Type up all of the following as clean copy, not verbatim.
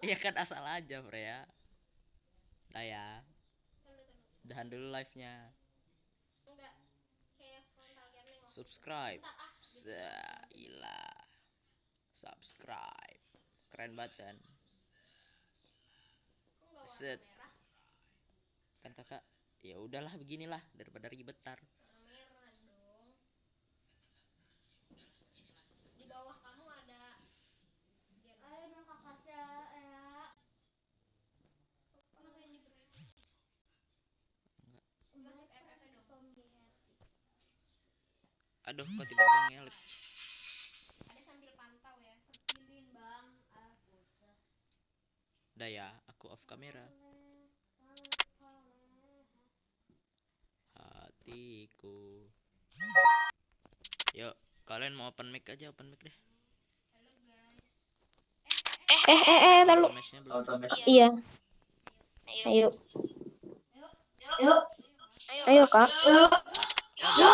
Ya kan asal aja Freya. Nah ya, udahan dulu live-nya. Subscribe. Gila. Subscribe. Keren banget kan. Set. Kan kakak, ya udahlah beginilah daripada ribetar. Aduh, kok tiba-tiba ngelek. Udah ya, aku off kamera. Hatiku. Yuk, kalian mau open mic aja, open mic deh. Lalu. Iya. Ayo. Ayo, Kak. Iya.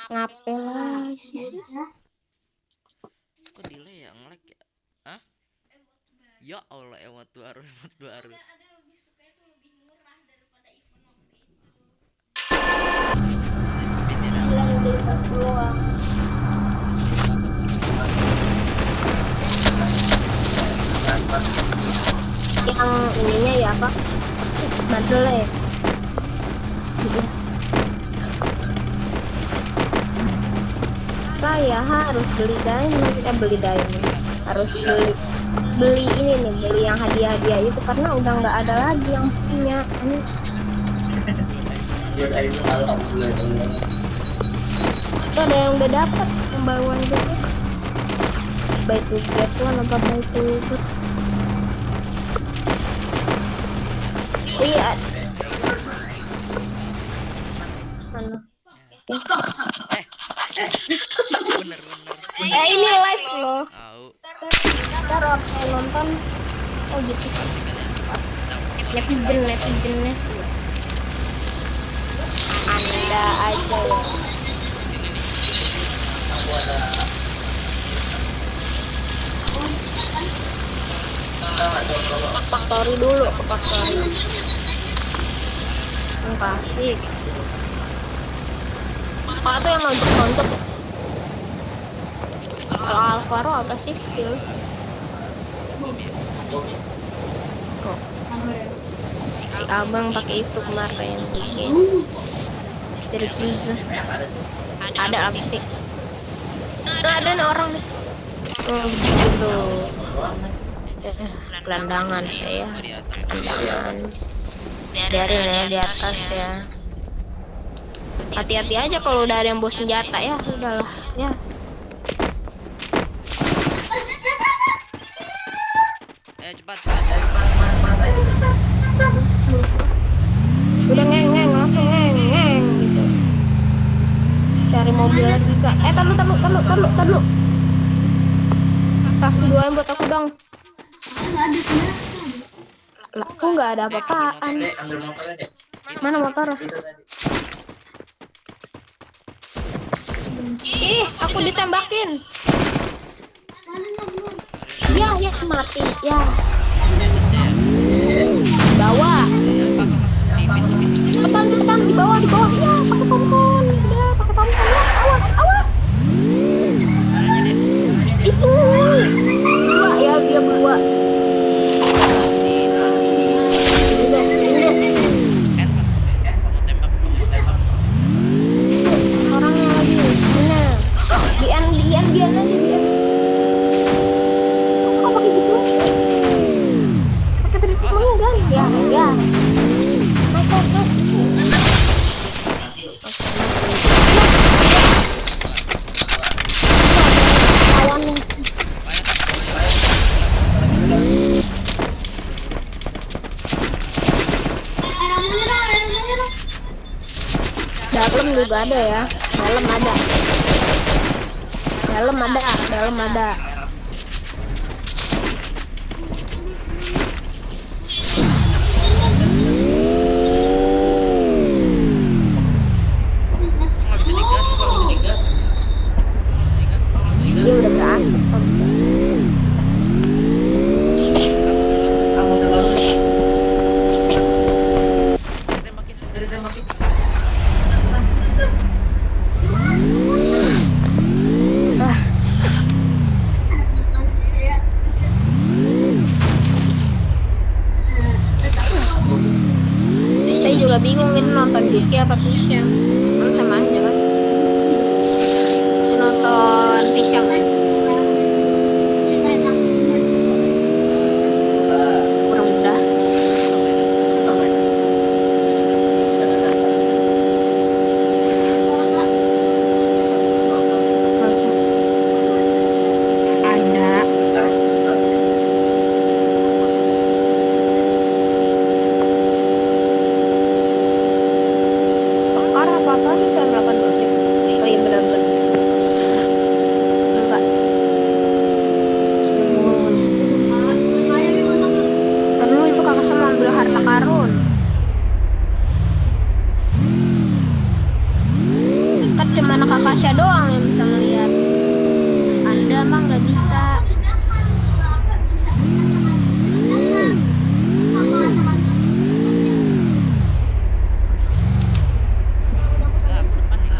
Ngapain sih? Kok delay ya, ngelek ya? Hah? Ya Allah, emot baru. Yang ininya ya apa? Bandel ya. Saya harus beli diamond, harus beli ini nih, beli yang hadiah itu karena udah nggak ada lagi yang punya. Itu ada yang udah dapat pembawaan gitu. Baik to get one apa baik to get. Iya. Mana? Bener. Ini live loh. Tahu. Ntar orang yang nonton, oh gitu. Netizennya. Anda aja ya. Factory dulu ke factory. Kasih. Apa tuh yang nonton? Kalau Alvaro apa sih skill? Kok si abang pakai itu kemarin bikin dari Fuzu. Ada apa sih? Ada nih orang nih. Oh gitu. Gelandangan saya. Gelandangan. Biarin ya di atas ya. Hati-hati aja kalau udah ada yang bawa senjata ya. Udahlah ya. Cepat. Udah ngeng langsung ngeng gitu. Cari mobil lagi kak. Taruh. Kasih doain buat aku dong. Lah, aku nggak ada apa-apaan. Mana motor? Ih, aku ditembakin. Ya mati ya. Bawah. Cepetan di bawah ya, pakai tombol. Ya, pakai tombol ya. Awas. Itu. Dua ya, dia berdua. Orangnya lagi mana? Dian aja. Kok pakai gitu? Pakai terus meninggal ya. Mas. Dalam juga ada ya. Dalam ada. Dia udah berantem. siapa Pisang? Sama aja kan. Nonton Pisang kan. Kurang udah. Ada. Tekar apa nih jam 8 oh iya benar-benar. Enggak. Aduh itu kakak sama ambil harta karun. Kan cuma kakak Kasya doang yang bisa melihat. Anda mah nggak bisa.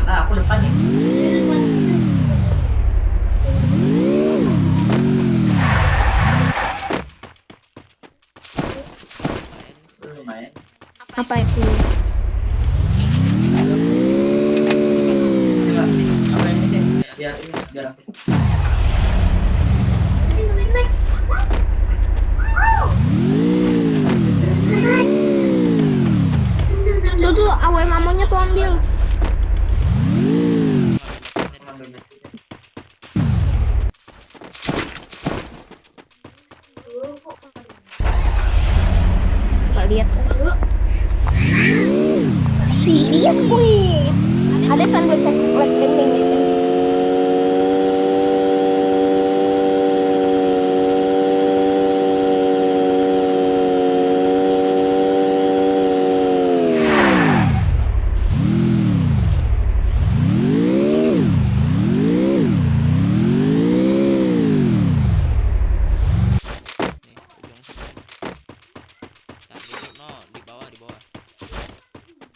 Nah, aku depan nih. Lumayan. Apa itu? Apa ini deh? Biar aku. Tuh awe mamanya tuh ambil. Gak lihat. Serius wih. Ada sambil cek like ending gitu.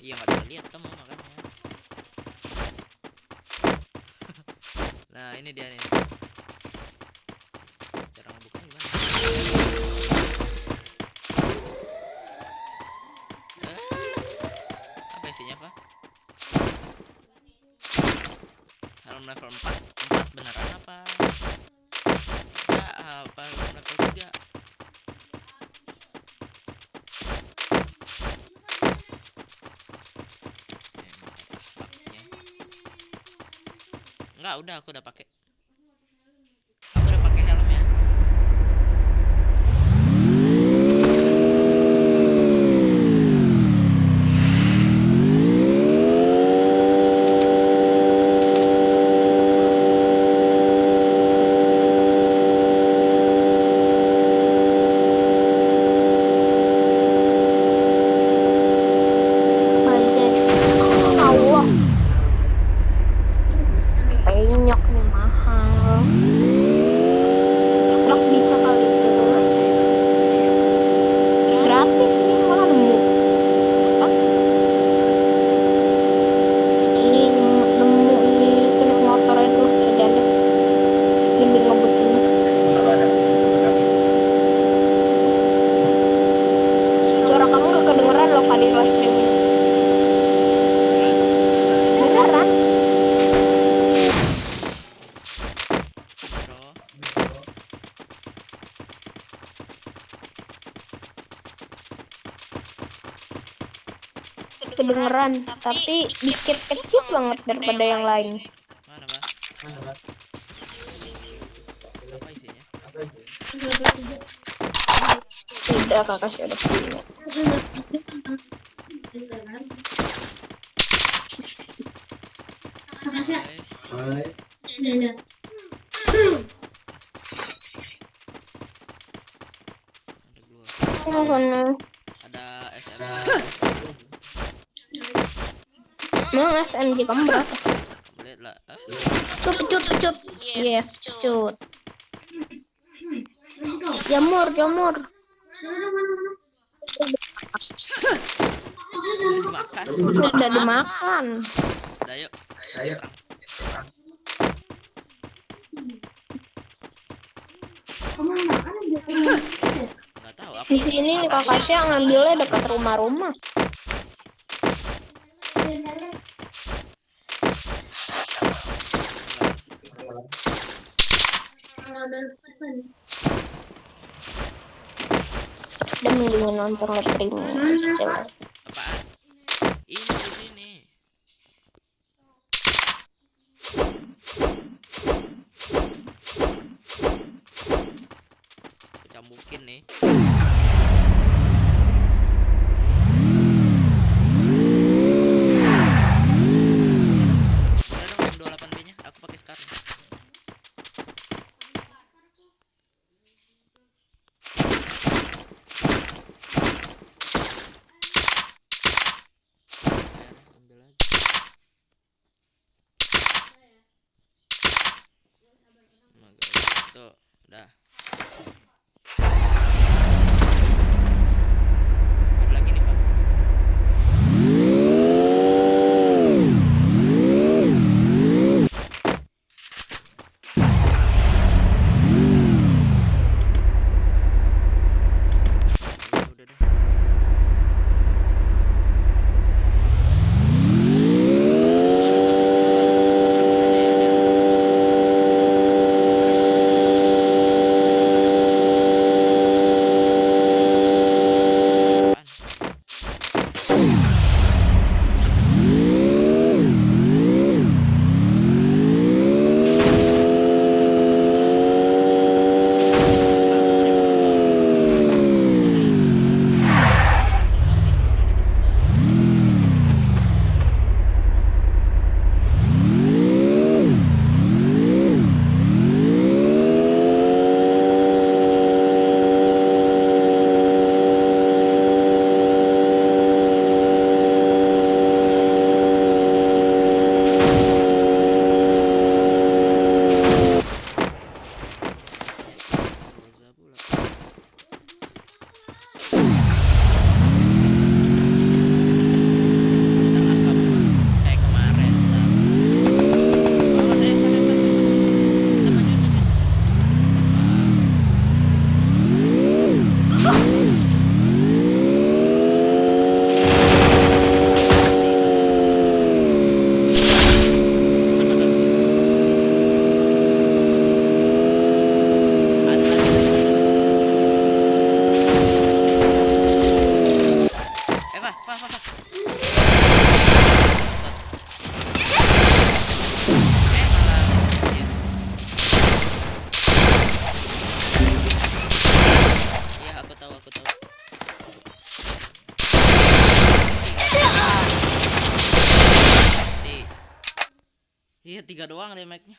Iya nggak bisa lihat kamu makanya. Nah ini dia nih. Cara ngebukanya gimana? Apa isinya Pak? Helm level 4 beneran apa? Enggak apa level 3? Enggak, udah aku udah pakai. Aku udah pakai helmnya. Allah. Penyok nih mahal. Truk bisa kali itu. Gratis nih malah nemu. Ini nemu ini kena motor itu ada lebih ngebut ini. Suara kamu gak kedengeran loh kali live stream. Beneran? Kedengeran, tapi dikit kecil banget daripada yang lain. Mana Pak? Apa isinya? Tidak, kakak sih udah punya. Ada SM. Mau SMG kamu berapa? Kamu lihat lah. Cut. Yes, cut. Jamur. Dimakan. Udah dimakan. Udah yuk. Nggak tahu Di sini nih kakaknya ngambilnya dekat rumah-rumah. Udah mendingan nonton live streaming jelas. Apaan? Ini di sini. Cambukin nih. Udah dong M28B nya, aku pakai sekarang. Ambil aja. Tuh, udah. Ada lagi nih, Pak. Udah deh. Kayak kemarin. Iya, aku tahu. Iya, 3 doang deh mic-nya.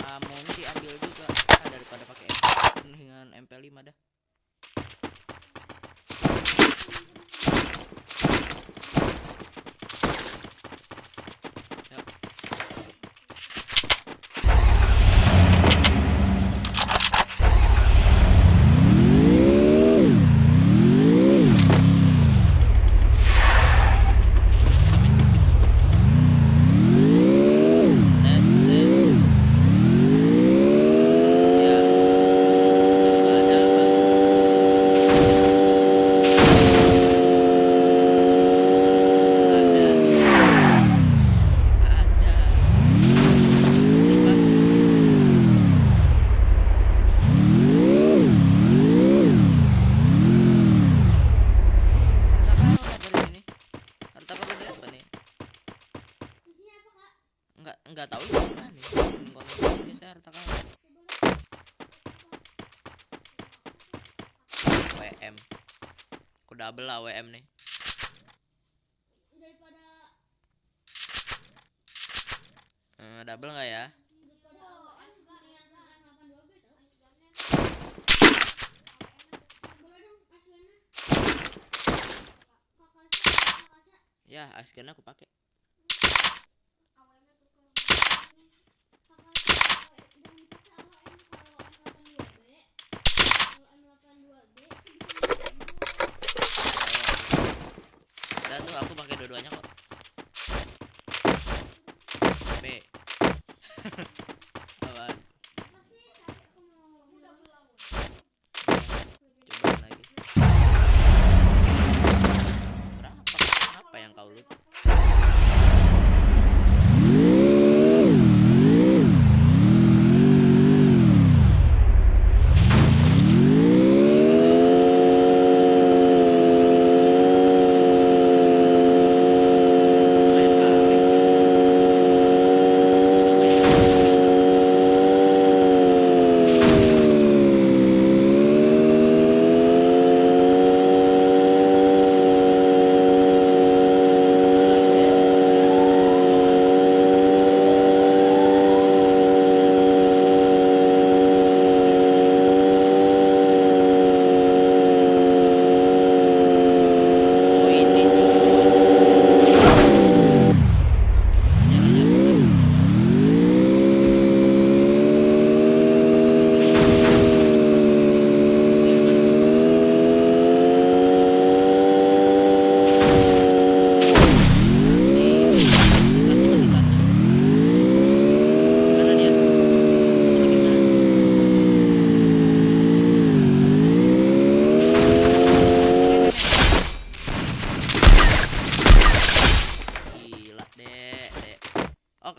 Amunnya diambil juga daripada pakai dengan MP5 dah. Enggak tahu apa nih. Kalau saya harta karun. WM. Aku double lah WM nih. Double nggak ya? Ya, askernya aku pakai. Udah tuh aku pakai dua-duanya kok. B. Apaan? Coba lagi. Berapa? Apa yang kau loot?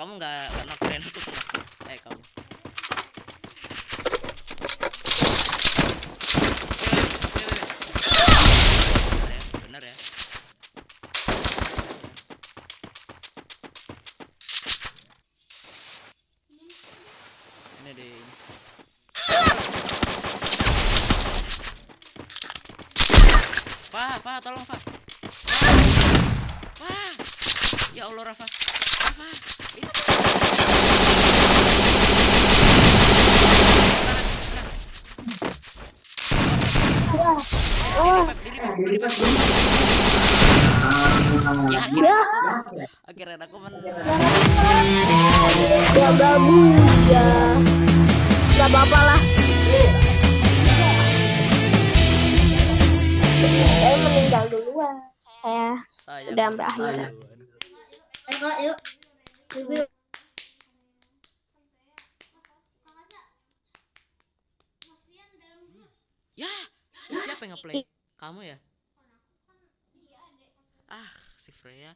kamu nggak keren aku tuh. Kamu. Bener ya. Ini deh. Pak, tolong Pak. Pak. Ya Allah Rafa. Ya, akhirnya aku menang. Ya bagus ya. Gak apa-apa lah. Saya meninggal duluan. Saya udah sampai akhir. Yuk. Ya, siapa yang ngeplay? Kamu ya? Si Freya.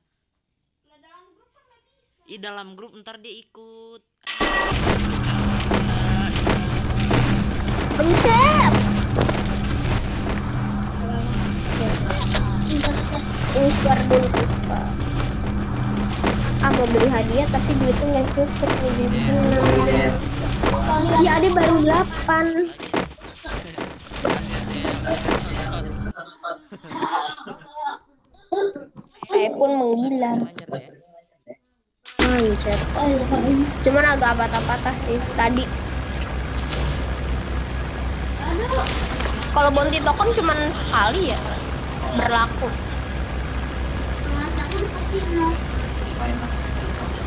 Dalam grup ntar dia ikut. Bentar. Uspar dulu Uspar. Mau beli hadiah tapi duitnya nggak cukup nih. Si Ade baru 8. Saya pun menggila. Cuman agak patah-patah sih tadi. Kalau bounty token cuman sekali ya berlaku.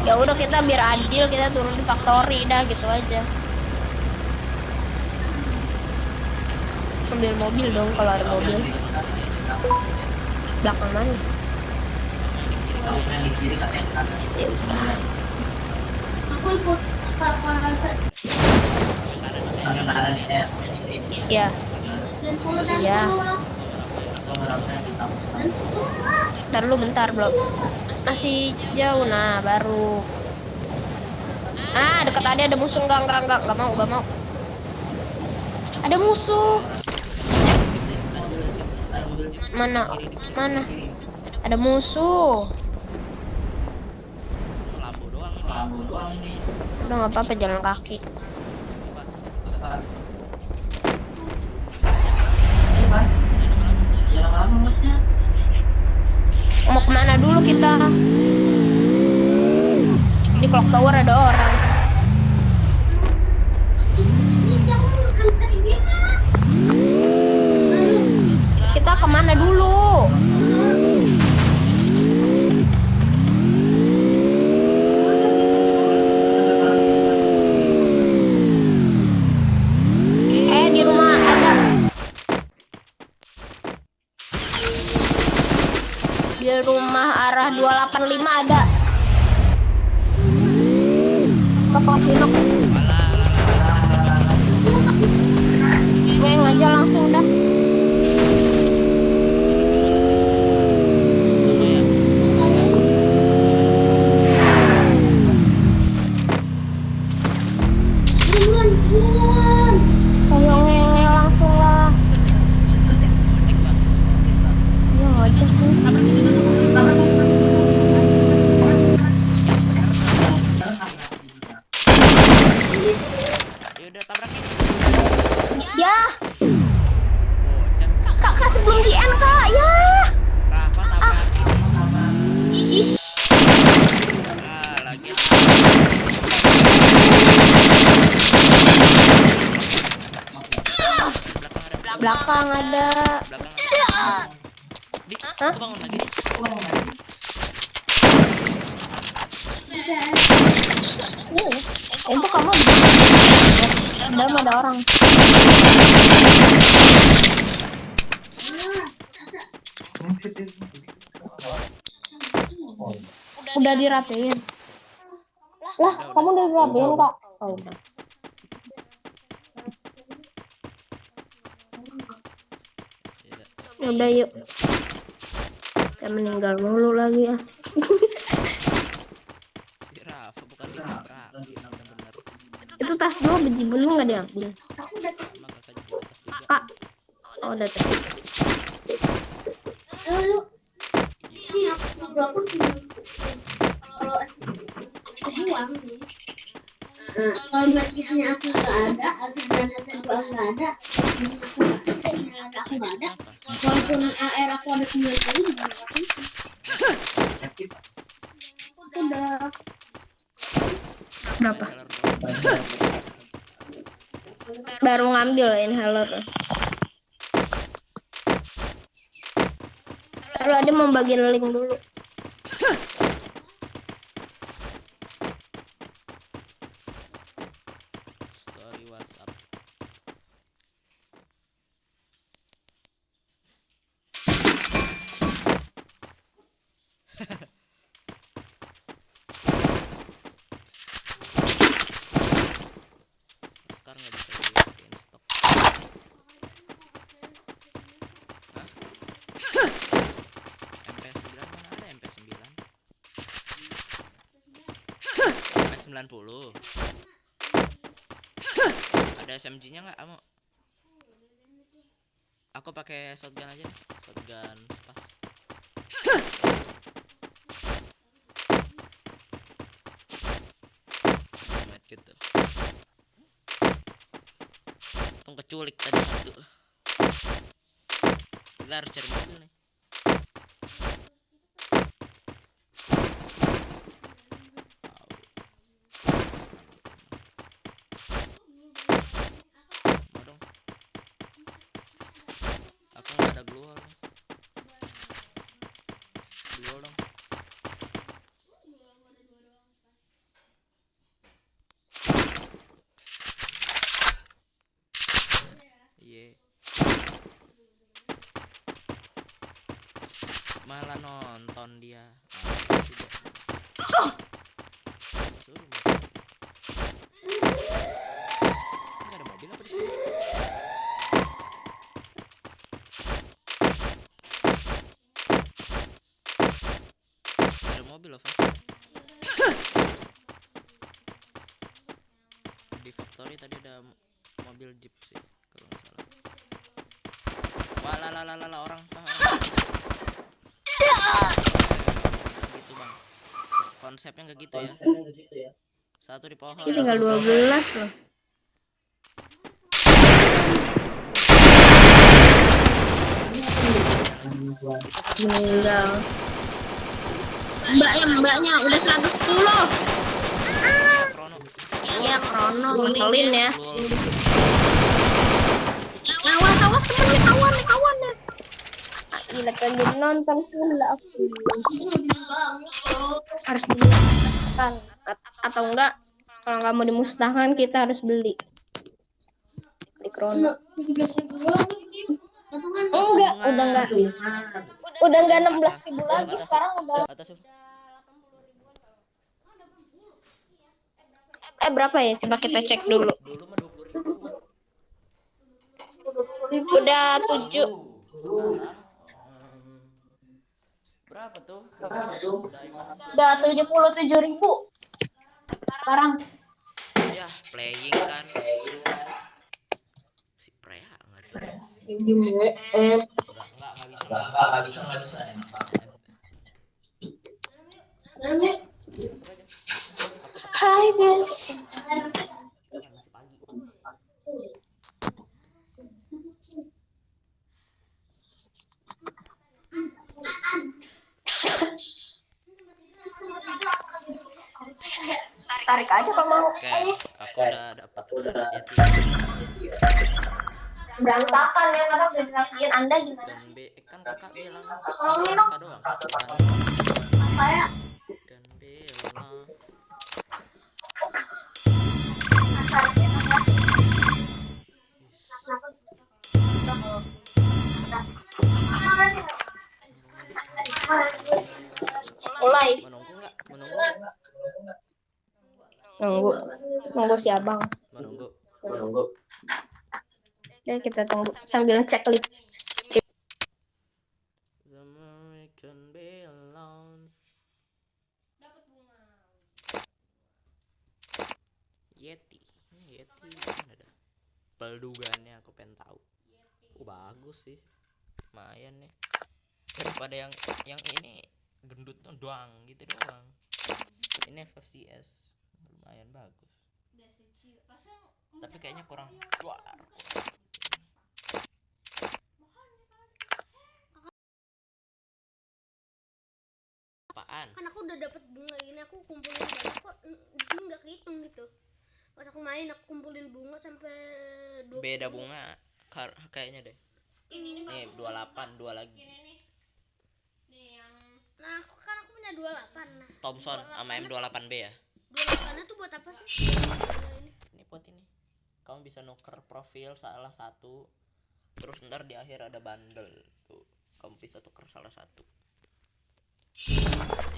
Ya udah kita biar adil kita turun di factory dah gitu aja. Ambil mobil dong kalau ada mobil. Belakang mana? Ya udah. Aku ikut ya. Ya. Ntar lu bentar belum. Masih jauh nah baru. Dekat ada musuh enggak mau. Ada musuh. Mana? Ada musuh. Lampu doang. Udah nggak apa-apa jalan kaki. Mau kemana dulu kita? Di clock tower ada orang. Kita kemana dulu? Di rumah ada. Di rumah arah 285 ada. Ke Pavino. Ngeng aja langsung dah. Ayo ngeng langsung lah. Ya ngajak sih. Yaudah tabrakin. Ya. Kak sebelum di NK ya. Rafa tabrakin. Lagi. Belakang ada. Aku bangun lagi. Itu kamu dalam ada orang. Udah dirapiin. Lah, kamu udah dirapiin kak? Oh udah. Udah yuk. Kita meninggal mulu lagi ya. Si Rafa bukan bener-bener. Itu tas lu biji bulu nggak diambil? Sama kakak juga tas juga. Kak, oh udah tadi. Kalau gratisnya aku nggak ada, alternatif gua nggak ada, aku nggak ada. Walaupun AR aku ada 90, Udah. Berapa? Baru ngambil inhaler. Lalu ada mau bagi link dulu. Story WhatsApp. Sekarang nggak bisa dipakein stok. Hah? MP9 mana ada MP9? MP90. Ada SMG-nya nggak, kamu? Aku pakai shotgun aja, shotgun spas. Gitu. Untung keculik tadi satu. Kita harus cari mobil nih. Mau dong. Aku nggak ada glue nih. Glue dong. Iya. Malah nonton dia. Suruh. Nggak ada mobil apa di sini? Ada mobil apa? Di factory tadi ada mobil jeep sih kalau nggak salah. Wah lah orang gitu bang, konsepnya nggak gitu ya. Satu di pohon. Ini tinggal 12 loh. Meninggal. Mbaknya udah 110. Krono. Ya Krono ngeselin ya. Awas temennya kawan ya. Gila kan jadi nonton pula aku. Harus dimusnahkan atau enggak, kalau nggak mau dimusnahkan kita harus beli di Krono. Enggak, udah enggak 16.000 lagi sekarang udah. Atas. Berapa ya? Coba kita cek dulu. Dulu mah 20.000. Udah 7. Sekarang berapa tuh? 500 diamond. Udah 77.000 sekarang. Ya, playing kan. Si Prea enggak jelas. Enggak bisa. Hai guys. Masih pagi. Tarik aja kalau mau. Oke, aku udah dapat ya Berantakan ya, karena udah dirapiin Anda gimana? dan B kan kakak bilang kakak doang. Kayak Dan bilang mulai. Nunggu si abang. Menunggu. Dan kita tunggu sambil cek list. American Balloon. peldugannya aku pengen tahu. Bagus sih, lumayan nih daripada yang ini gendut doang gitu doang. Ini FFCS lumayan bagus, tapi kayaknya kurang duar. Apaan? Kan aku udah dapat bunga ini, aku kumpulin banyak kok, di sini nggak kehitung gitu. Pas aku main aku kumpulin bunga sampai 20. Beda bunga kayaknya deh. Nih 28 dua lagi. Nah aku punya 28. Nah Thompson sama M28B ya. 28 tuh buat apa sih? Ini buat ini, kamu bisa nuker profil salah satu, terus ntar di akhir ada bundle tuh, kamu bisa tuker salah satu.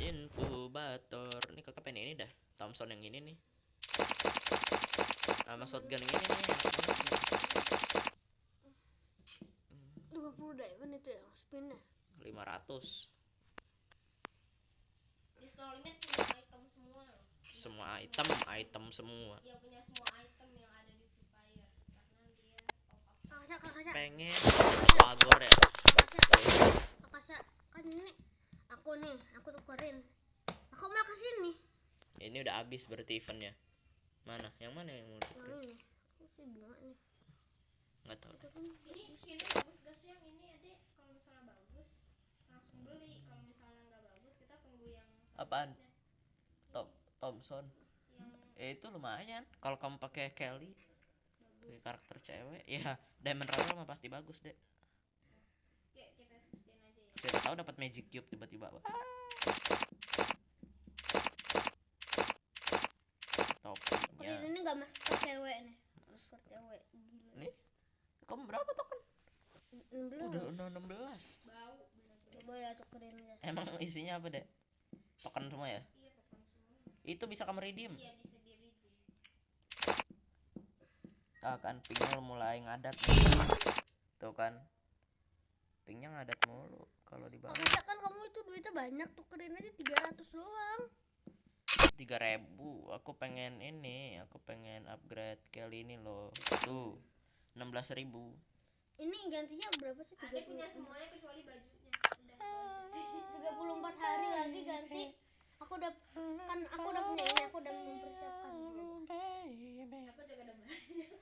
Inkubator ini kakak pengen ini dah, Thompson yang ini nih sama shotgun yang ini nih, enak banget nih. 20 diamond itu ya spinnya. 500 Discount limit punya item semua loh. semua item semua. Ya punya semua item yang ada di Free Fire karena dia top up. Kakak Pengen Agor ya. kan ini aku tukerin. Aku mau ke sini. Ini udah habis berarti eventnya. Mana? Yang mana yang mau Nah tukerin? ini, aku sih bunga nih. Nggak tahu. Itu kan Ini skinnya bagus gak sih yang ini adek? Kalau misalnya bagus langsung beli. Kalau misalnya nggak bagus kita tunggu yang Apaan? selanjutnya. Thompson. Yang Itu lumayan. Kalau kamu pakai Kelly, pakai karakter cewek, ya Diamond Royal mah pasti bagus deh. ya kita sustain aja ya. Siapa tahu dapat Magic Cube tiba-tiba. Wah. Topinya. ini nggak masuk cewek nih. Masuk cewek gila. Nih. Kamu berapa token? 16. Udah 16. Bau bener-bener. Coba ya tukerin ya. Emang isinya apa, Dek? Token semua ya? Iya token semua. Itu bisa kamu redeem. Iya bisa di redeem. Kan pingnya mulai ngadat nih. Tuh kan. Pingnya ngadat mulu kalau di bawah. Kakak kan kamu itu duitnya banyak, tukerin aja 300 doang. 3.000. Aku pengen ini, aku pengen upgrade Kelly ini loh. Tuh. 16.000. Ini gantinya berapa sih? Adek 30. punya semuanya kecuali bajunya. Udah itu aja sih. 34 hari lagi ganti. Aku udah punya ini, aku udah mempersiapkan. Aku juga udah banyak.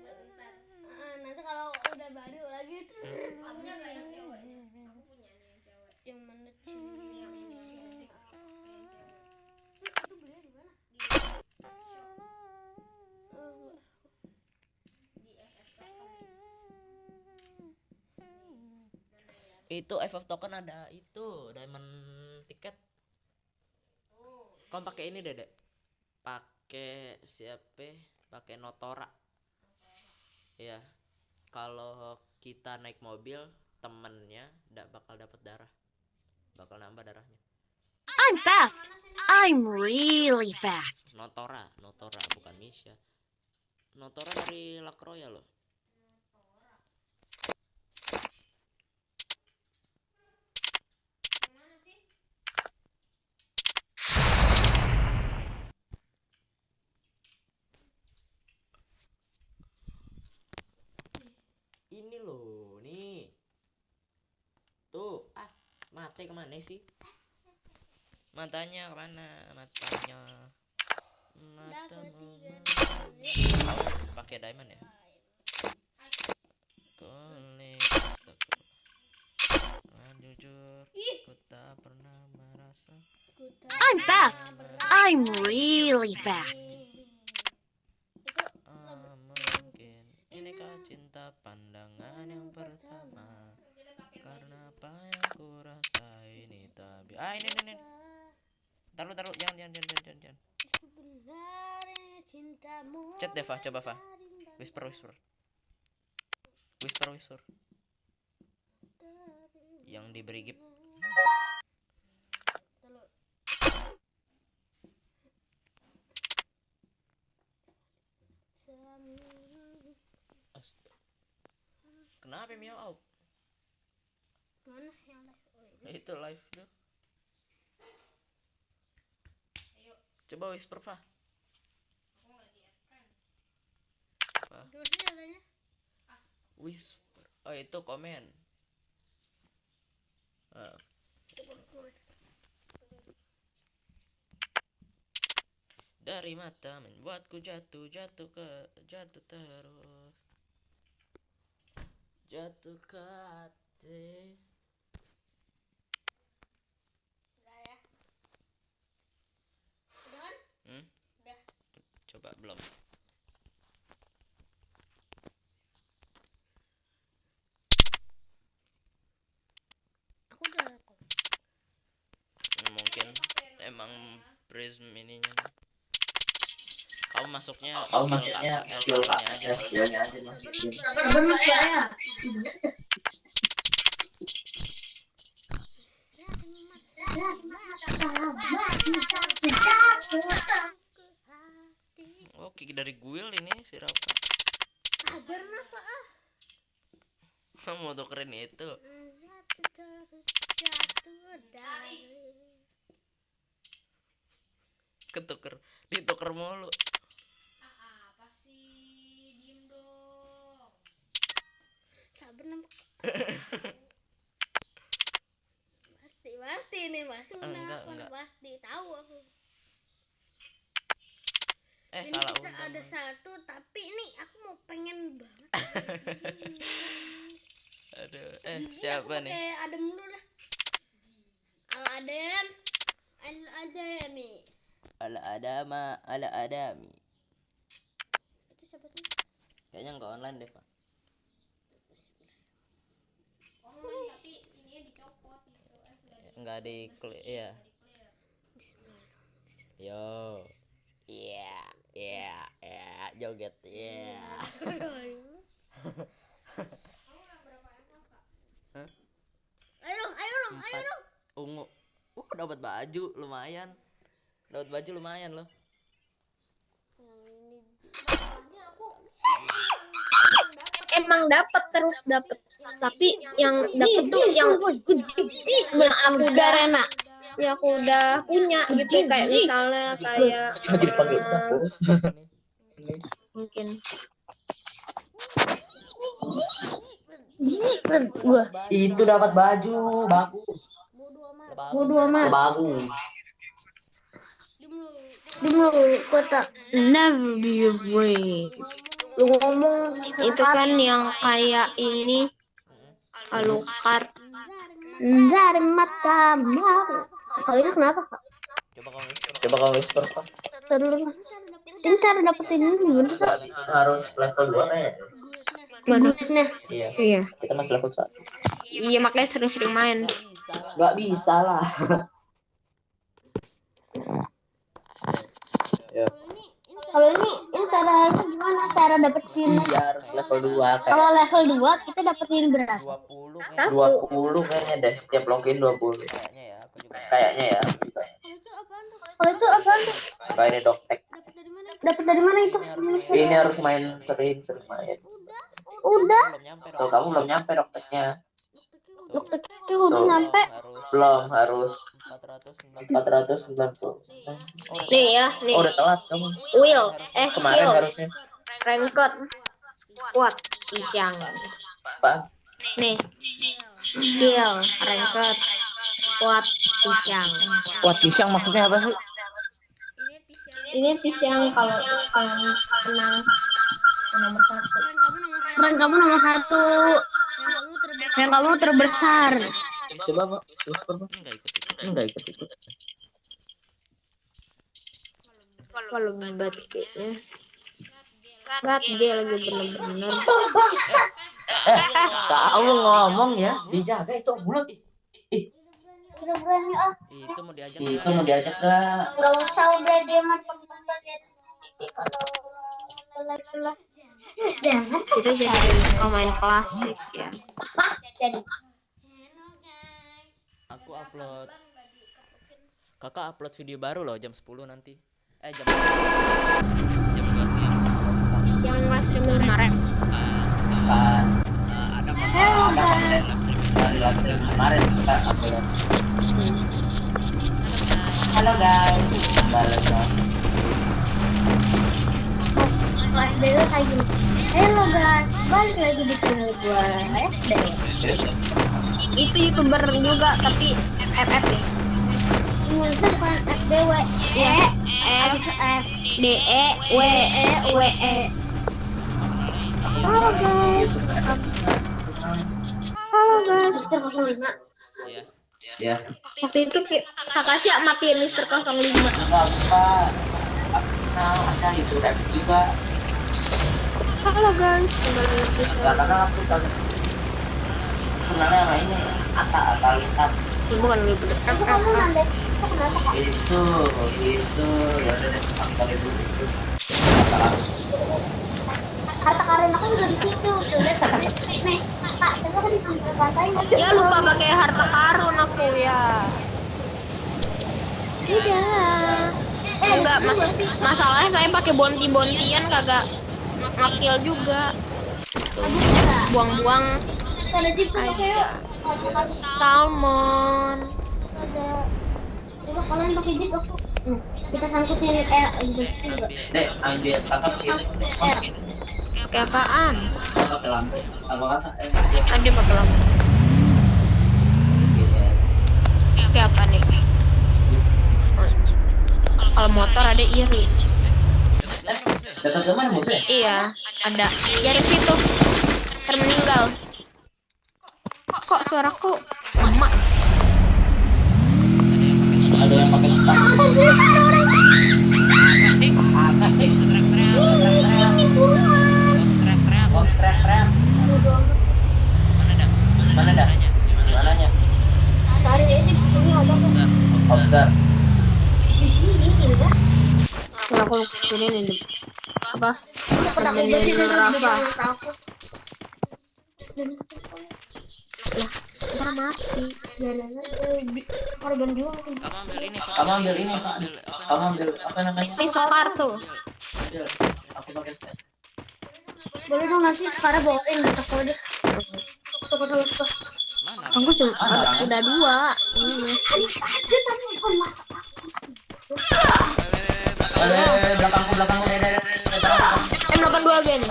Bentar. Nanti kalau udah baru lagi tuh. Aku punya nggak yang ceweknya? Aku punya nih yang cewek. Yang mana sih? Yang ini yang musik. Yang cewek. Itu belinya di mana? Di shop. Di FF Token. Itu FF token ada itu diamond tiket. Oh, Kamu pakai ini Dek. Pakai siapa? Pakai Notora. Iya. Kalau kita naik mobil, temennya ndak bakal dapat darah. Bakal nambah darahnya. I'm fast. I'm really fast. Notora bukan Misha. Notora dari Lacroix loh. yang mana sih? Ini loh, nih. Tuh, mate kemana sih? Matanya kemana? Matanya. Mata mau pakai diamond ya? Kulit. Jujur, ku tak pernah merasa. I'm fast. I'm really fast. Mungkin ini kah cinta pandangan yang pertama? Kita pakai Karena apa yang ku rasa ini tak ini. Taruh, jangan. Chat deh, Fa, coba Fa. Whisper. Yang diberi gift. Kenapa miau out? Mana yang live? Oh, ini. Itu live tuh. Ayo, Coba whisper Fa. aku nggak di add friend. Fa. Whisper. Oh itu komen. Dari mata membuatku jatuh terus. Jatuh ke hati. Coba belum. Aku udah kok. Mungkin emang prism ininya nih. Kamu masuknya skillnya aja. Bener saya. Oke dari Guil ini si Rafa. Sabar napa ah. Mau tukerin itu. Ditukar mulu. Apa sih? Diem dong. Sabar napa. Pasti nih masuk Enggak. pasti tahu aku. Ini Salah kita undang. ada satu tapi ini aku mau pengen banget. Aduh, Jijik siapa aku nih? pakai Adem dulu lah. Adem nih. Ala Adami. Itu siapa sih? Kayaknya enggak online deh, Pak. Online tapi ininya dicopot gitu. Enggak di iya. Yo. Iya, joget. Iya. Kamu nggak berapa ML kak? Hah? Ayo dong. 4 ungu. Dapat baju lumayan. Loh. Soalnya aku Emang dapat terus dapat. Tapi yang dapat tuh yang aku udah Rena. Ya aku udah punya gitu kayak misalnya kayak mungkin Wah, itu dapat baju bagus. bodo amat. Bagus. Dulu kota never be afraid. Lu ngomong itu kan yang kayak ini Alucard dari matamu. Kalau itu kenapa kak? Coba kamu whisper, Pak. Terus ini cara dapetin ini gimana kak? Harus level 2 kayaknya. Bagusnya. Iya. Kita masih level 1. Iya makanya sering-sering main. Enggak bisa lah. Ya. Kalau ini cara gimana cara dapetin? Iya, harus level 2 Kalau kayak level 2 kita dapetin berapa? 20 20 kayaknya deh. Setiap login 20. kayaknya ya, aku juga. Kayaknya ya. Kalau itu apaan tuh? Kayak ini doktek. Dapat dari mana itu? Ini harus main sering main. Udah. Belum nyampe. Tuh, kamu belum nyampe dokteknya. Dokternya udah nyampe. Belum, harus 490. 490. Nih ya, nih. Oh, udah telat kamu. Will, Kemarin skill, harusnya. ranked, kuat, siang. Apa? Nih, skill, ranked, kuat, siang. Kuat pisang maksudnya apa sih? Ini pisang kalau menang nomor 1. Rank kamu nomor 1. Rank kamu terbesar. Coba Pak, whisper Pak. Enggak ikut. Kalau banget kayaknya. Dia lagi bener-bener. Kamu ngomong ya, dijaga itu mulut. Udah berani ah. Itu mau diajak. Itu mau diajak enggak? Enggak usah udah dia mah kalau kita jadi pemain klasik ya. Jadi Aku upload. Kakak upload video baru loh jam 10 nanti. Jam 2 siang. yang masih kemarin. Ada Kemarin suka upload. Halo guys, SDW kayak gini. Halo guys, balik lagi di channel gua SDW. Itu youtuber juga tapi FF ya. Itu bukan SDW. FDEWE. Halo guys. Halo guys. Mister 05. Iya. Ya. Waktu itu Kakashi matiin Mister 05. Ada itu rap juga. Halo guys. Karena aku tahu. Sebenarnya sama ini Ata Lintas. Bukan lu itu. Itu ya udah deh faktor itu. Harta karun aku juga di situ. Lihat nih, Kak, itu kan di samping pantai. Ya lupa pakai harta karun aku ya. Tidak. Enggak, masalahnya saya pakai bonti-bontian kagak ngakil juga. Buang-buang Ada di situ kayak salmon. ada. Coba kalian pakai jeep aku. Kita sangkutin kayak gitu juga. Dek, ambil kakak ini. Kayak apaan? Kakak ke lampu. Apa kata? Ada pakai lampu. Kayak apa nih? Kalau motor ada iri. Dekat rumah musuh. Iya, ada. Dari situ. Termeninggal. Kok suaraku emak? Ada yang pakai stang. Teriak. Mana dah? Mananya? Cari aja di sini ada kok. Obser. Di sini juga. Aku sini nih. Apa? Aku di sini Rafa. aku. Ntar mati. Korban juga mungkin. Kamu ambil ini, Pak. Kamu ambil apa namanya? Ini sokar tuh. Ambil. Aku pakai set. Boleh dong nanti sekarang bawain di toko deh. Toko dulu. Mana? Aku cuma udah 2. Ini. Aja tapi bukan masak. Belakangku. M82 Ben.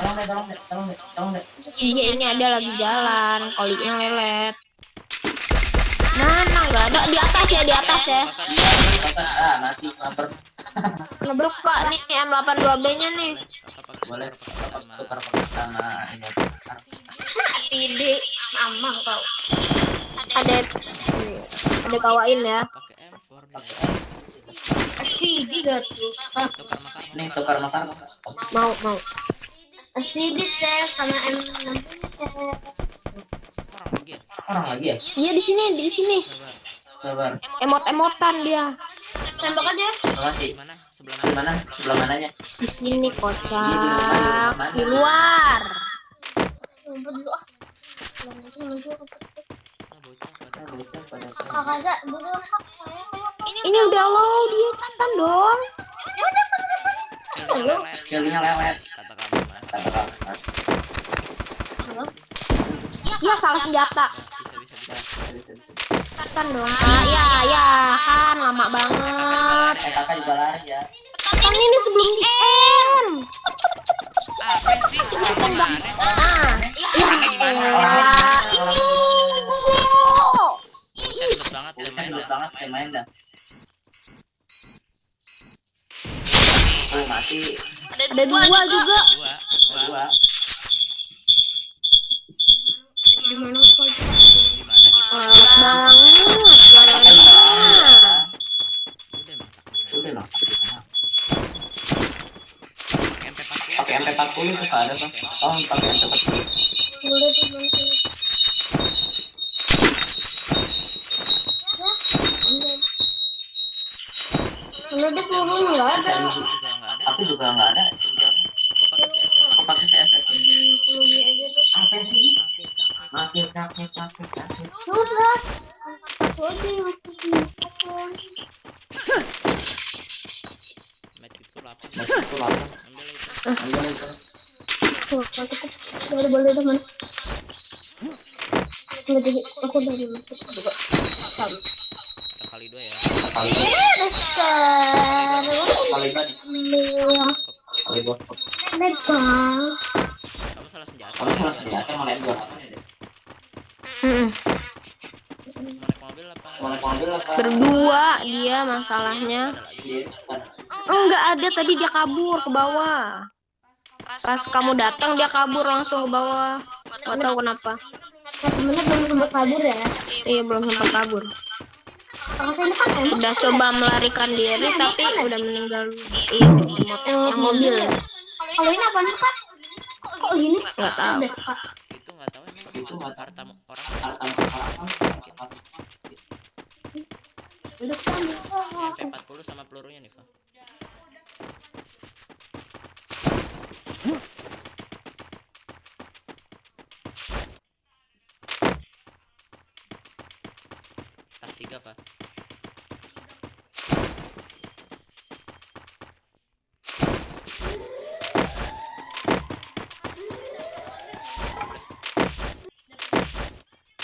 Tolong deh. Iya ini ada lagi jalan. Kolinya lelet. Mana nggak ada di atas ya. Nanti lapar. Ngebuka nih M82B nya nih. Boleh tukar pakai sama ini. Ide aman kau. Ada kawain ya. Pakai M4 dia. Asidi gak tuh? Tukar makan. Nih tukar makan. Mau. Asidi saya sama M6. Orang lagi ya? Orang lagi ya? Iya di sini. Sabar. Emot-emotan dia. Tembak aja. Makasih. Mana? Di mana? Sebelah mananya? Di sini kocak. Di luar. Ngumpet dulu ah. Bocah pada. Kagak dulu. Ini udah low dia kan dong. Kirinya lewat. Kata kamu, Mas. Iya salah senjata. Bisa. Kan dong. Ya kan lama banget. Kakak juga lari ya. Kan ini sebelum end. Apa sih? Gimana? Ribet banget ya Main dah. Oh mati. Ada 2 juga. Dua. Di mana kau? Di mana gitu? Banget. Udah emang. Udah di sana. MP40. Pakai MP40 tuh ada kan? Oh pakai MP40. Boleh di mana? Kalau dia peluru nggak ada. Aku juga nggak ada. Aku pakai CSS. Peluru aja tuh. Apa sih? Makin kakek. Sudah. Sudah masukin. Medkitku lapar. Itu lapar. Ambil itu. Boleh teman. Aku dari masuk juga. Kali 2 ya. Kali dua. Skop. Kali dua. legal. Kamu salah senjata. Kamu salah senjata mau legal. Mau naik mobil apa? Mau naik mobil apa? Berdua dia masalahnya. Ada lagi. Enggak ada, tadi dia kabur ke bawah. Pas kamu datang dia kabur langsung ke bawah. Gak tahu kenapa. Temennya belum sempat kabur ya. Iya belum sempat kabur. Kalau ini kan emang Udah coba melarikan diri tapi udah meninggal. Iya yang mobil. kalau ini apaan sih Pak? Kok gini? Nggak tahu. Ada, Pak. Itu nggak tahu emang Itu nggak tahu. harta orang. Udah kan. MP40 sama pelurunya nih Pak. Tas 3 Pak.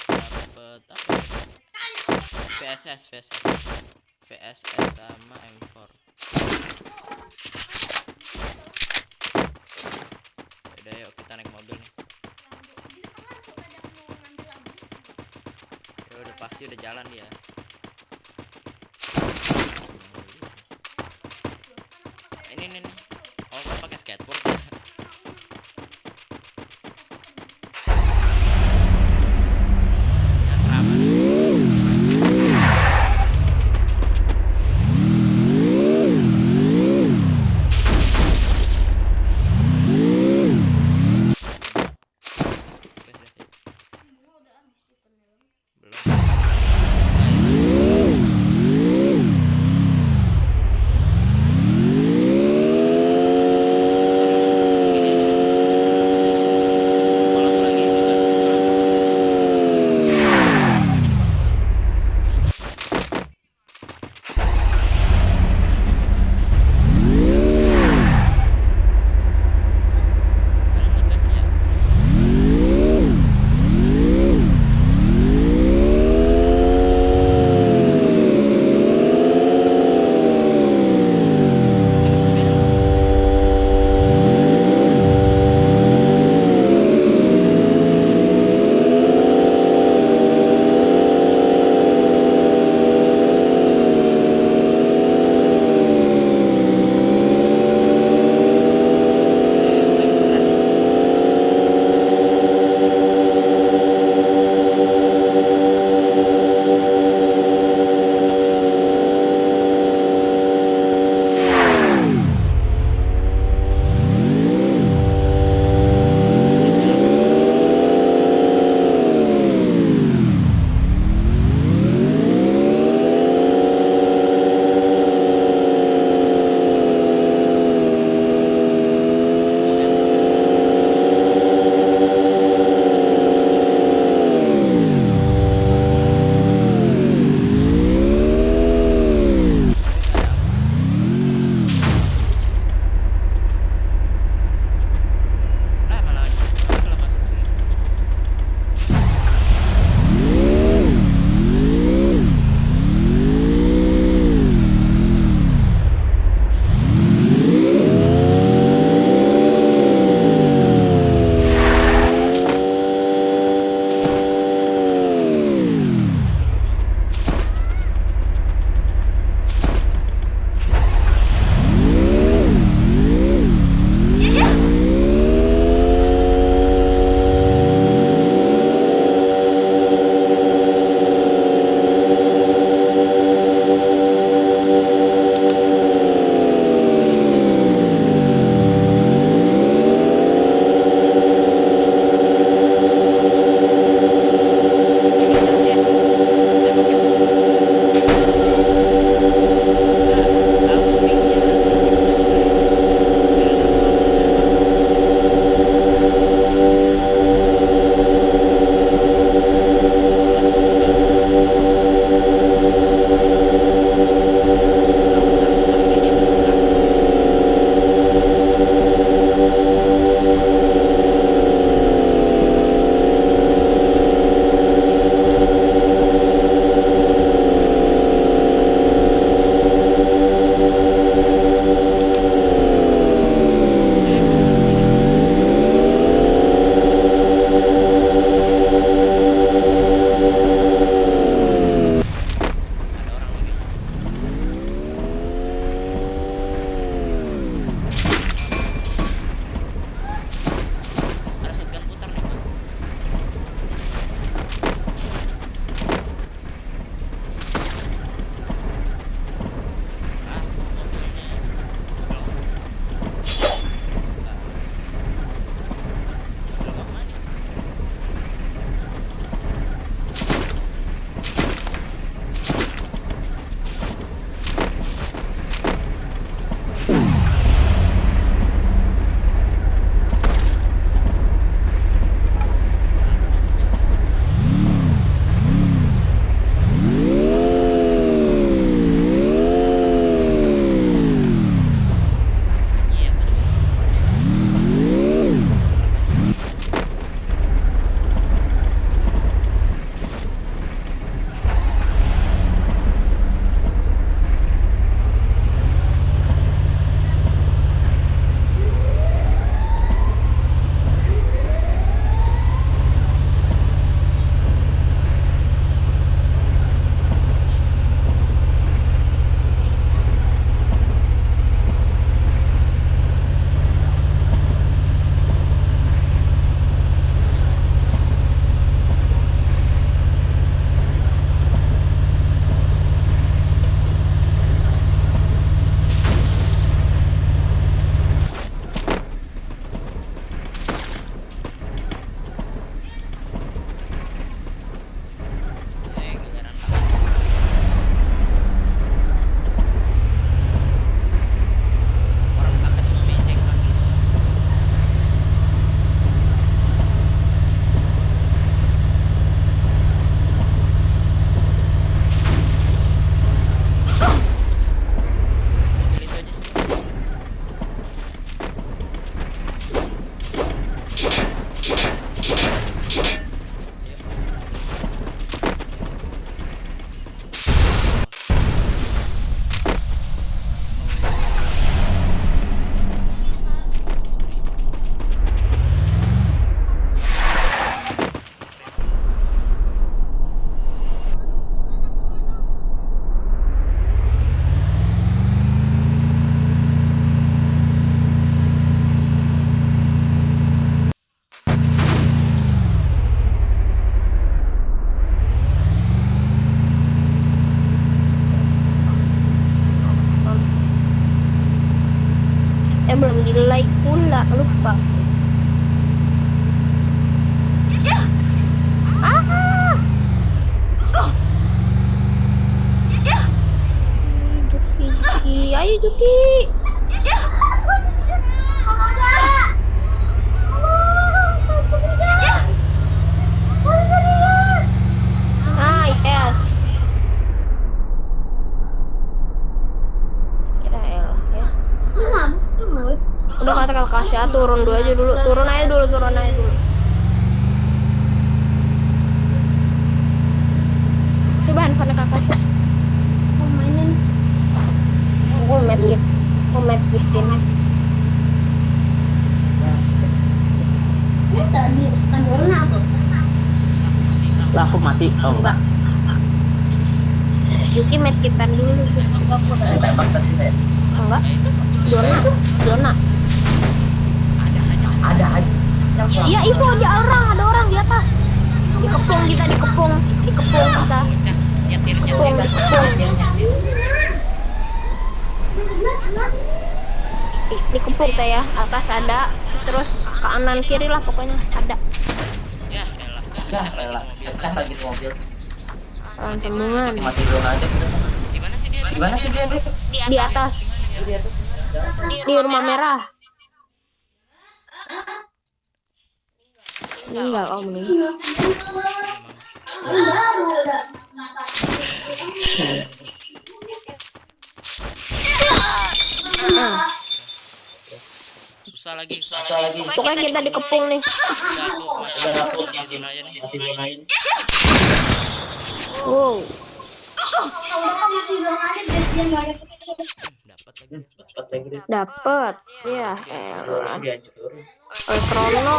Dapet apa? VSS sama M4. Yaudah yuk kita naik mobil nih. Ya udah pasti udah jalan dia. Ini nih. Oh gua pakai skateboard ya. Asrama. Oke, sudah siap. Belum. Belum di like pula, lupa. Juki, ayo Juki. Yes. Ya elah ya. Udah kata Kakasya turun dulu aja dulu. Turun aja dulu. Coba handphone Kakasya. Mau mainin. Aku medkitin. Ini tadi tandolnya apa? Lah aku mati. Oh enggak. Juki medkitan dulu. Tembak tadi saya. Enggak. Zona. Ada aja. Iya itu ada orang di atas. Dikepung kita. Bocah nyetir Dikepung saya. Atas ada. Terus kanan kiri lah pokoknya ada. ya elah Pecah lagi di mobil. Sambungan Mati dulu aja. di mana sih dia Dek? di atas. Di rumah merah. Meninggal meninggal. susah lagi Pokoknya kita dikepung nih. udah aku mati zona aja nih. Wow. Dapat lagi Dapat. Ya elah. Dihancur. Trono.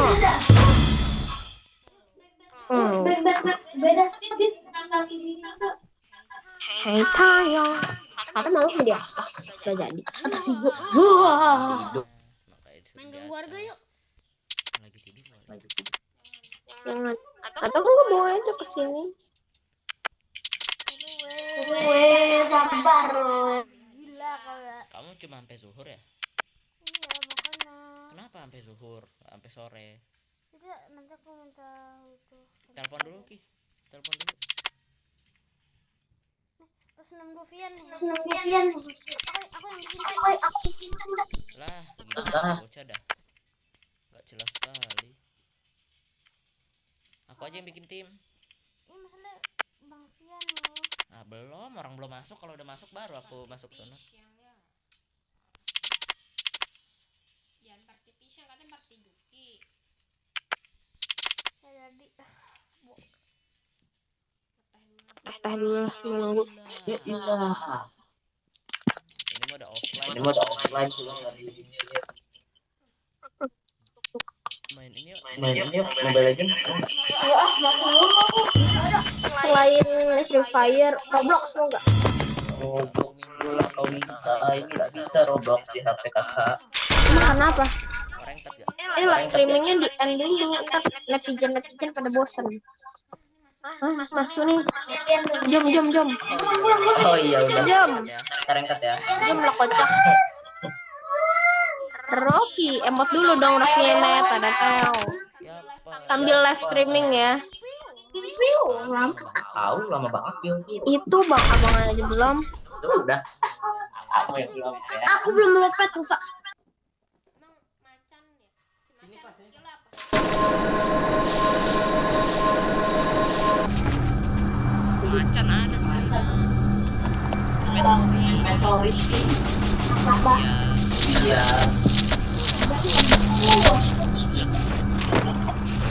Beda sedikit asal ini tuh. Hei tayang. Kata malu dia. Gak jadi. Wah. main ganggu warga yuk lagi tidur Jangan. Atau gue bawa aja ke sini. Sabar. Gila kau ya. kamu cuma sampai zuhur ya Iya makanya. kenapa sampai zuhur sampai sore Tidak, nanti aku minta itu. telepon dulu telepon dulu Terus 6 Vian. Aku Aku yang bikin. lah gila bocah dah nggak jelas sekali aku aja yang bikin tim Ini masalah Bang Vian loh. belum orang belum masuk kalau udah masuk baru aku masuk sana Jangan party pisang katanya party Juki. Ya jadi. Teh dulu lah menunggu. Ya ilah. ini mah udah offline Ini mah udah offline juga enggak di sini. main ini yuk Mainnya Mobile Legends. Selain Free Fire, Roblox mau nggak? Kau bisa. Ini nggak bisa Roblox di HP kakak. Kenapa? orang cut gak Live streamingnya di end dulu. Ntar netizen pada bosen. Masuk nih. Jom. Oh iya udah. Jom. ya Sekarang cut ya. Jom lah kocak. Rocky, emot dulu dong Rocky net, pada tahu. siapa Sambil live streaming ya. Tahu lama banget Bill. Itu bang abang aja belum. Itu udah. Aku yang belum ya. Aku belum mau pet lupa. Emang macan ya? Si macan skill apa? macan ada sekarang Inventory. iya Iya.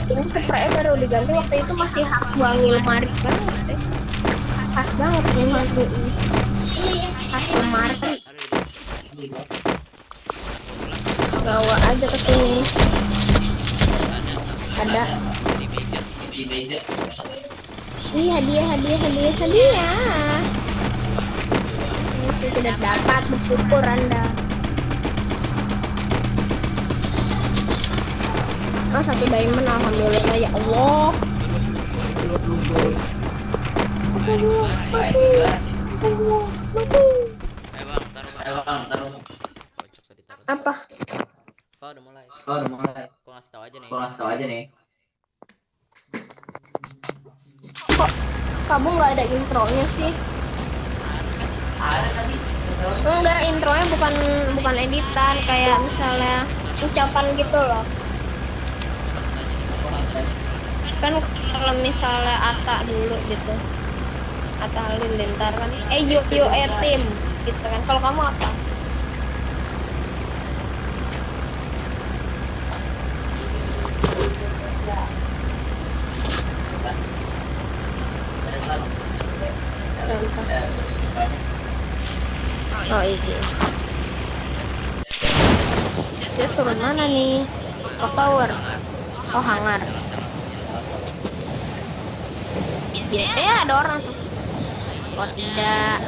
Ini spray baru diganti waktu itu masih hak wangi lemari banget. Khas banget nih wangi ini. Khas lemari. Bawa aja ke sini. Ada. di meja Ini hadiah. Itu tidak dapat, bersyukur Anda. Oh, 1 diamond, alhamdulillah ya Allah. Mati. bang taruh Ayo Bang, taruh. kocok tadi taruh Apa? Udah mulai. Gua ngasih tahu aja nih. Kok kamu nggak ada intronya sih? Enggak, intronya bukan editan, kayak misalnya ucapan gitu loh. Kan kalau misalnya Ata dulu gitu, Ata Halilintar kan, yo tim gitu kan. Kalau kamu apa? Oh iya. Dia turun mana nih? Oh tower. Oh hangar. Biasanya ada orang tuh. Oh tidak.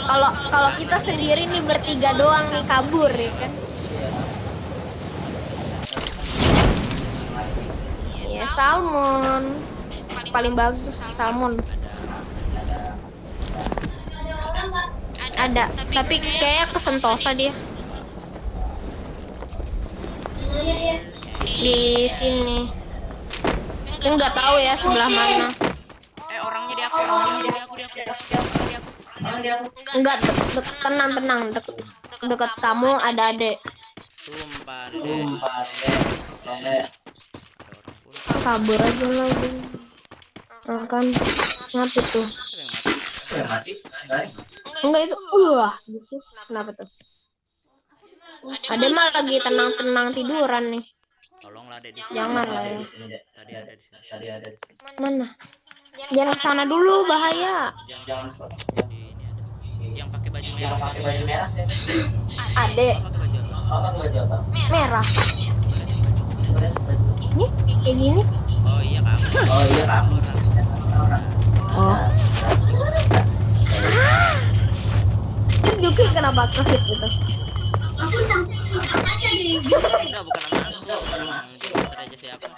Kalau kita sendiri nih bertiga doang nih kabur ya kan? Ya salmon. Paling bagus salmon. Ada, tapi kayaknya kesentosa dia. Di sini. Enggak tahu ya sebelah mana. Orangnya di aku. Enggak, tenang. Dekat kamu ada adek. Sumpah. Kabur aja lagi. Kan mati tuh. Enggak itu, gitu. Kenapa tuh? Ada mah lagi tenang tiduran nih. Tolonglah Dek. Jangan lah ya. Tadi ada di sini. Mana? Jangan kesana dulu, bahaya. Jangan. Yang pakai baju merah. Adek. Pakai baju apa? Merah. Ini kayak gini. Oh iya kamu. Oh. Juki kenapa kehit gitu? Enggak, bukan nama aku. Aja siapa?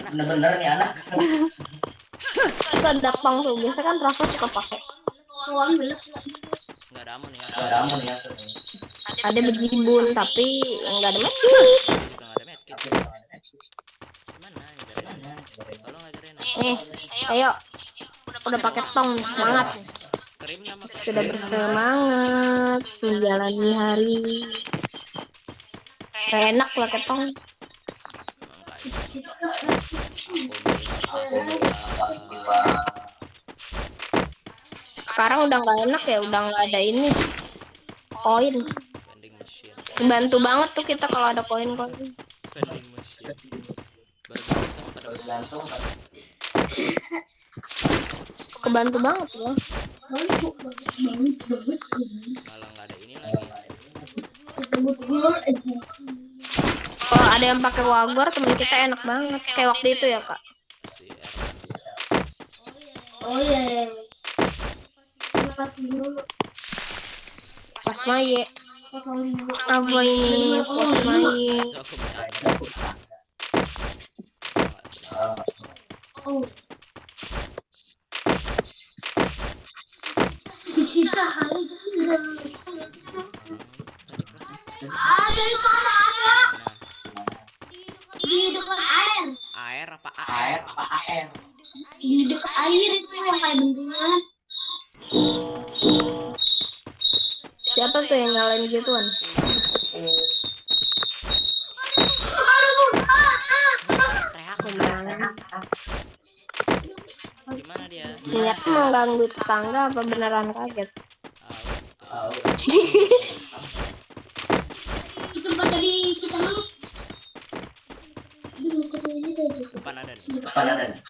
Bener-bener nih anak. Kedapang tuh biasa kan Rafa suka pakai. Enggak ada amun ya. Ada bejibun tapi enggak ada medkit. Juga enggak ada medkit. Mana? Tolong lagi Rena. Ayo. Udah pakai tong, semangat. Krim nama Sudah bersemangat menjalani hari. Kayak enak pakai tong. Sekarang udah nggak enak ya, udah nggak ada ini koin. vending machine. Bantu banget tuh kita kalau ada koin. Vending machine. Kebantu banget ya. Malah nggak ada ini lagi. Kalau ada yang pakai Wagor temen kita enak banget. Kayak waktu itu ya kak. Si Pas Maye. Apa ini? Pas Maye. Air apa Air. Di dekat air itu yang kayak bendungan. Siapa tuh yang nyalain gituan? Gimana dia? Niatnya mengganggu tetangga apa beneran kaget? Itu tempat tadi kita mau. Depan ada nih.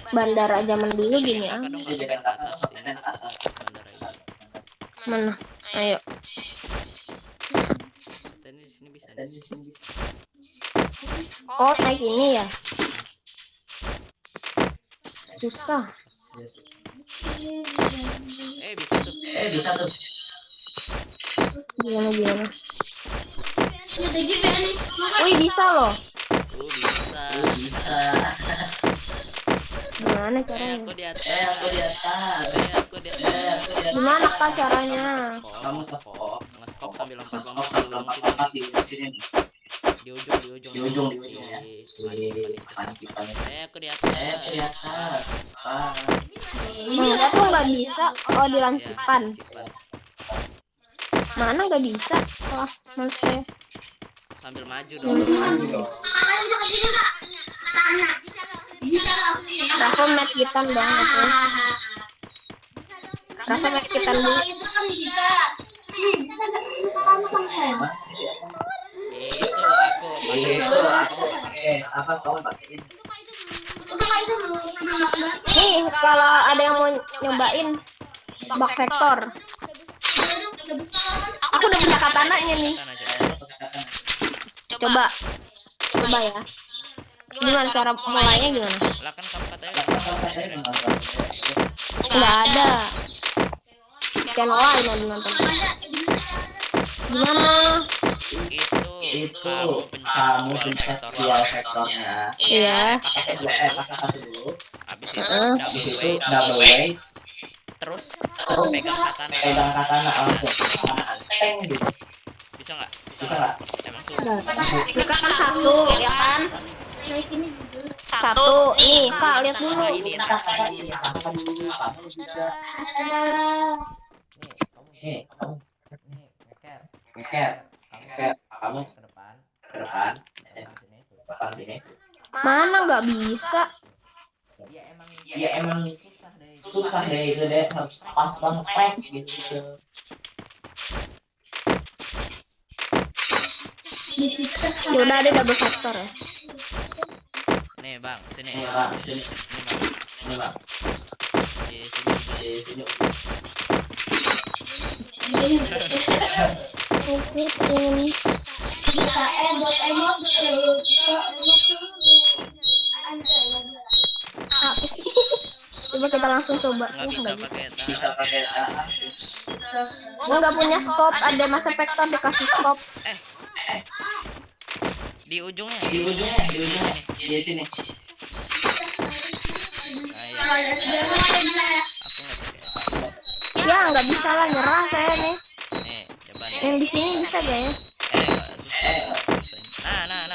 Bandara zaman dulu gini ah. Kadang ada ke atas ini. Bandara ini. Mana? Ayo. Dan di sini bisa. Oh naik ini ya. Susah. Bisa tuh. Gimana? Wih bisa loh. di ujung di panci. aku di atas. Enggak tuh nggak bisa. Oh di lansipan. Cipan. Mana nggak bisa? Wah maksudnya. Sambil maju dong. Rafa match gitan banget ya. Rafa match gitan dulu. Itu aku Apa kamu pakai ini? Nih kalau ada yang mau nyobain bak vektor, aku udah punya katananya nih. kan aja. Coba ya. Gimana cara mulainya gimana? Lah kan kamu katanya Nggak ada. Channel lain yang nonton. Gimana? itu kamu pencet pencet dual dual vektornya. vektornya. Iya. Pakai satu dulu. Habis itu Double way. terus Pegang katana langsung. Teng gitu. Bisa nggak? Bisa nggak? Emang sulit. Buka kan satu ya kan? Satu. Nih kak lihat dulu. Nah, ini ya. Kamu bisa. Nih, kamu ngeker. Kamu Ke depan. depan sini. Mana nggak bisa? Ya emang Susah deh itu deh. Pas banget gitu. Ya udah ada double vektor ya. Nih bang, sini. Ini bang, Ini ini bang. di sini. Di sini. Coba kita langsung coba. Nggak bisa pakai Bisa pakai Gua nggak punya scope. Ada masa vektor dikasih scope. di ujungnya. di ujungnya. Di sini. Nah, iya. Aku nggak pakai. Ya nggak bisa lah, nyerah saya nih. Nih, coba nih. Yang di sini bisa guys. Susah. Nah.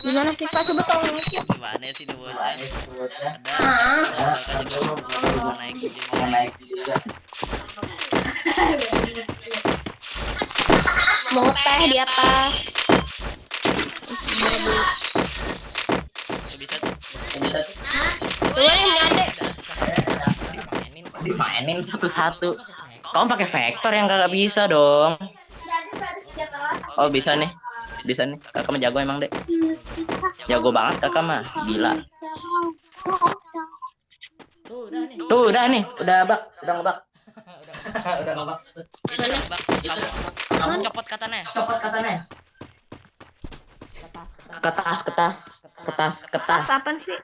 Gimana sih kak? Coba tolong ngikut. Gimana sih nih bocah? Ada Naik juga. Mau teh di atas. bisa tuh. Coba nih nyade. Dimainin satu-satu. Kamu pakai vektor yang kagak bisa dong. Oh bisa nih. Kakak mah jago emang dek. Jago banget kakak mah. Gila. Tuh udah nih. Udah ngebak. Udah ngebak. Kamu copot katanya. Ketas. Apaan sih?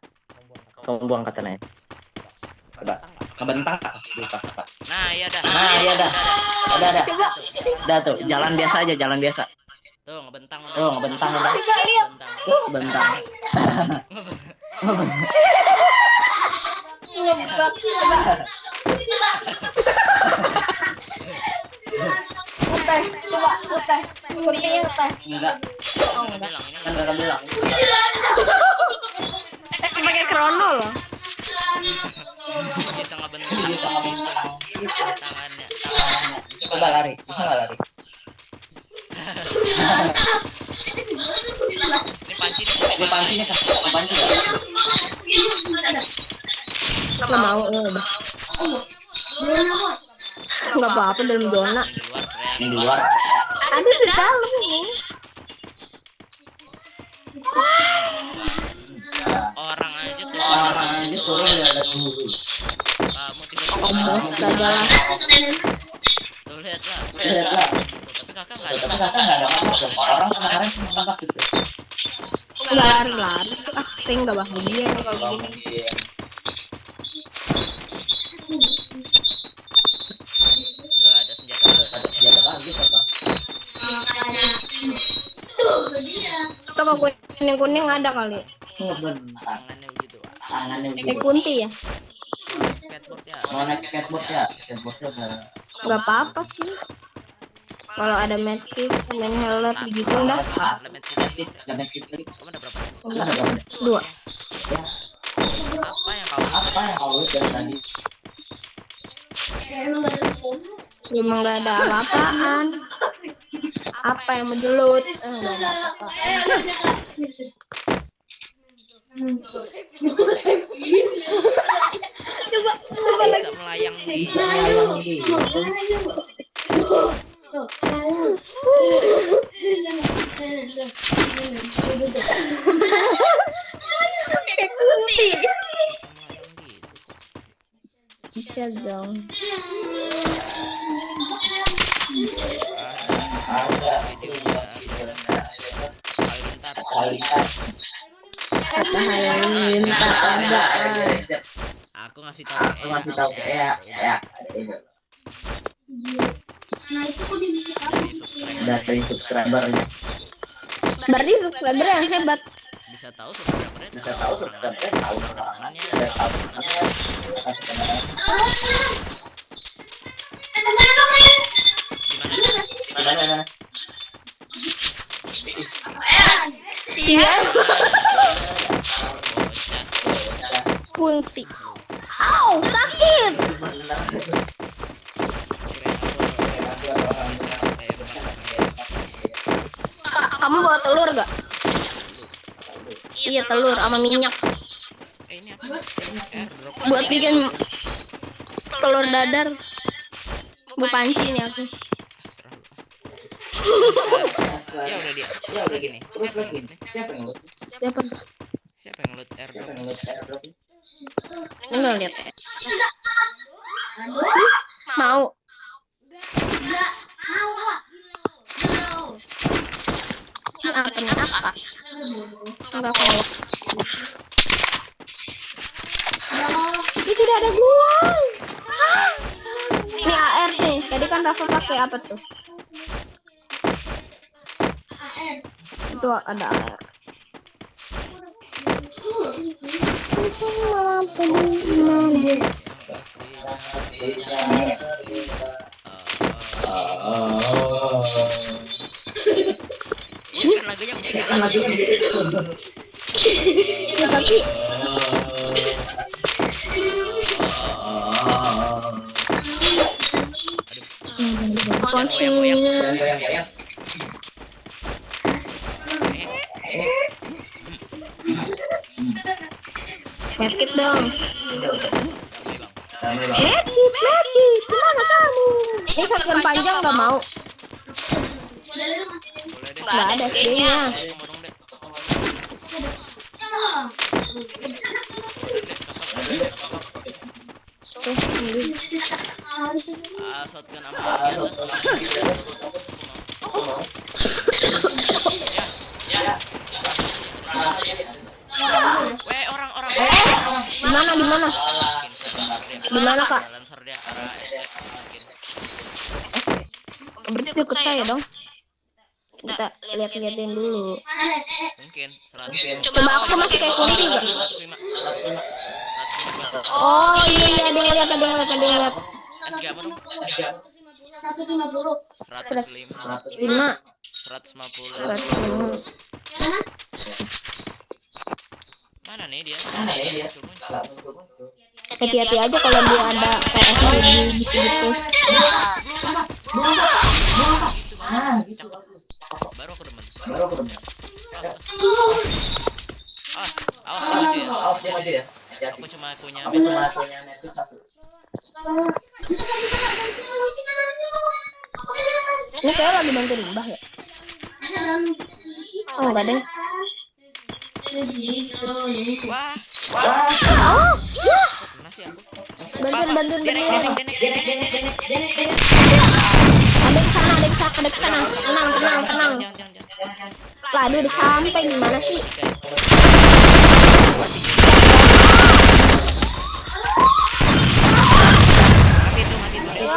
Kamu buang katanya. Coba. Ngebentang kak. Nah iya dah. Udah. Udah tuh. Jalan biasa. Tuh ngebentang. Ngebentang udah. Bentang. Uteh. Enggak. Kan kakak bilang. Pakai krono loh. Bisa ngebentang. Tangannya. Coba lari. Bisa nggak lari? Ini pancinya Kak. Panci nggak? Nggak mau udah. Nggak apa-apa dalam zona. di luar. Ada di dalam ini. Orang aja turun ya ada dulu. Kamu tiba-tiba Gak jalan. tuh lihatlah. Tapi kakak nggak ada. Orang kemarin cuma tampak gitu. Lari. Saya nggak bahagia kalau begini. Nggak ada senjata. lagi apa? Toko kuning ada kali. Tangannya begitu. Kayak kunti ya. Skateboard ya. Mau naik skateboard ya? Skateboardnya udah. Nggak apa-apa sih. Kalau ada medkit, main helmet gitu dah. Lemet kita. Kamu ada berapa? Dua. Apa yang kamu tadi? Cuma nggak ada apa-apaan. Apa yang menjelut? Nggak ada apa-apa. bisa melayang di Kayak kunti. bisa melayang gitu kok. Bisa dong. Ada videonya ada Halilintar. Kata Halilintar ada. Aku ngasih tahu ke ya. Nah itu kok jadi Dari subscriber. Berarti subscriber yang hebat. Bisa tahu subscribernya tahu temannya. Gimana? Iya. Bocah. Kunti. Au, sakit. Kamu bawa telur gak? Iya telur sama minyak. Ini apa? Airdrop. Buat bikin telur dadar. Bu panci ini aku. Ya udah dia. Ya udah gini. Siapa yang loot? Siapa tuh? Siapa yang loot airdrop? Enggak lihat ya. Mau. Apa? Enggak mau. Ini tidak ada gua. Ini AR nih. Tadi kan Rafa pakai apa tuh? Itu ada AR. Kan lagunya Ya tapi medkit dong. Medkit. Gimana kamu? Ini shotgun panjang nggak mau? Nggak ada CD-nya. Shotgun amunisi orang Di mana Kak? Lancer dia arah Berarti ikut saya dong. Kita lihat-liatin dulu. mungkin 100. Coba aku masih kayak kunti nggak? 105. Oh iya ada yang lihat. SG apa dong? 150. 105. 150. Mana nih dia? Hati-hati aja kalau dia ada PS gitu. Baru aku demen. Awas dia aja ya. Aku cuma punya net satu. Ini saya lagi bantu limbah ya? Oh enggak deh. Wah. Oh, ya. Mana sih aku? Bantuin. Denek. Ada ke sana. Tenang. Jangan. Lah, aduh udah sampai gimana sih? Mati tuh. Yo.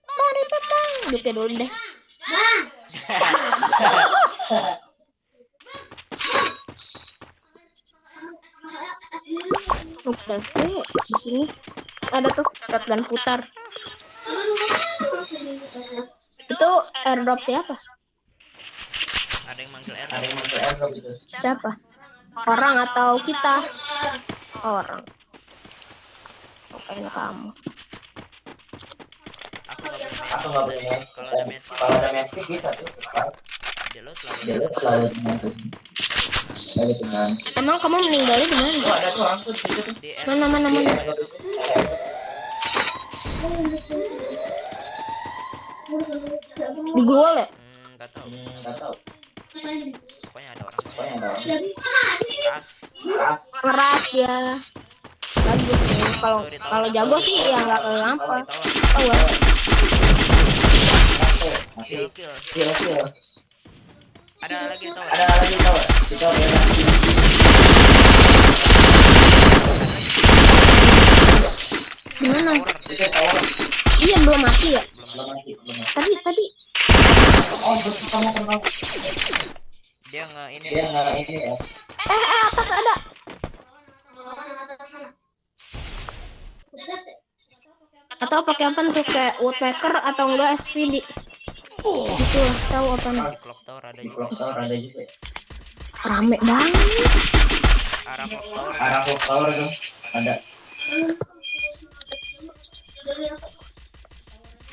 Mari petang. Duduknya dulu deh. Udah sih di sini ada tuh shotgun putar. Itu airdrop siapa? Ada yang manggil airdrop. Siapa? Orang atau kita? Orang. Oke, kamu. Aku nggak boleh. Kalau ada medkit bisa tuh. Dia lo selalu Emang kamu meninggalnya di mana? Ada tuh orang tuh di situ tuh. di Mana? Di gua ya? nggak tahu. Nggak tahu. Pokoknya ada orang. Keras. Keras ya. Bagus nih. Kalau jago sih ya nggak kenapa. Tahu ya. Kill. Ada lagi tahu. Kita Gimana? Iya belum mati ya. Tadi. Dia nggak ini. ya. Atas ada. Atau pakai apa tuh kayak woodpecker atau enggak SPD? Gitu lah, tahu apa nih? Di clock tower ada juga. Ada juga. Rame banget. Arah clock tower itu ada.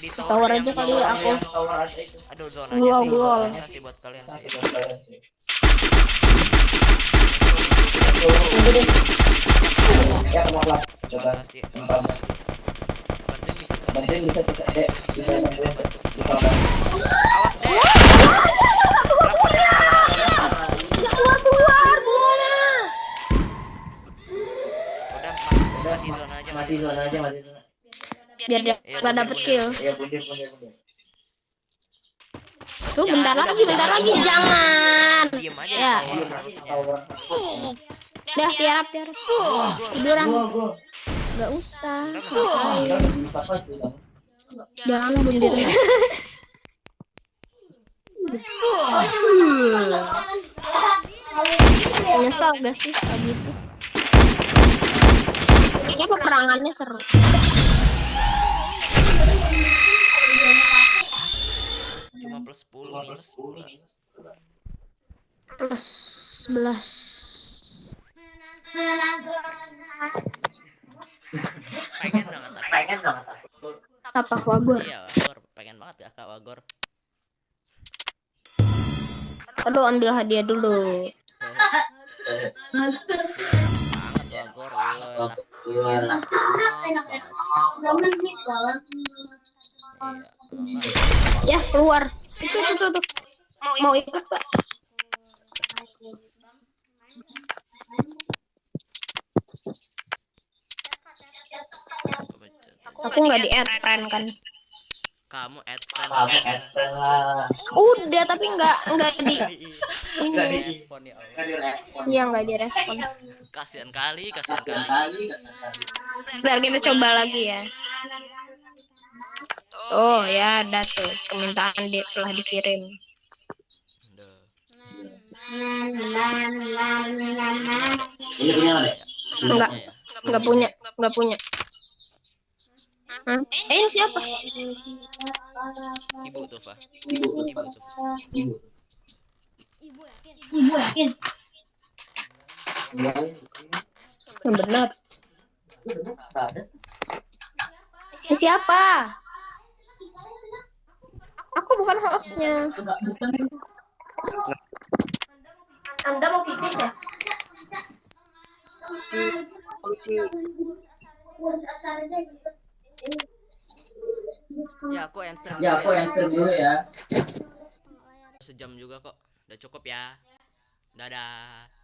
Di Tower aja kali ya aku. Tower aja itu. Aduh Gol. zonanya sih buat kalian sih. Ya keluar. Coba. Kasih. Bantuin bisa dek. Bisa. Awas deh. Keluar gimana? Udah mati zona aja. Biar dia nggak dapet kill. Iya, bundir. Tuh bentar lagi jangan. Diem aja Ya. tower harusnya. Udah tiarap. Tiduran. Gak usah. Jangan bundir. Nyesel gak sih kayak gitu? Kayaknya peperangannya seru. Cuma plus 10. Plus 11. Pengen banget. Apa Wagor? Iya, Wagor. Pengen banget gak Kak Wagor? Aduh, ambil hadiah dulu. Banget Wagor. Iya. Ya, keluar. Itu tuh. Mau ikut gak? Aku nggak di add friend kan. Kamu add friend lah. Udah, tapi nggak di Enggak ini. direspon ya Allah. Iya, nggak direspon. Kasihan kali. Biar kita coba lagi ya. Oh ya, ada tuh permintaan telah dikirim. Duh. Ini punya mana? Nggak punya. Hah? Ini siapa? Ibu tuh, Pak. Ibu. Ibu yakin. Yang benar. Siapa? Aku bukan hostnya. Anda mau pipis ya? Ya, aku yang stream dulu ya. sejam juga kok. Udah cukup ya. Dadah.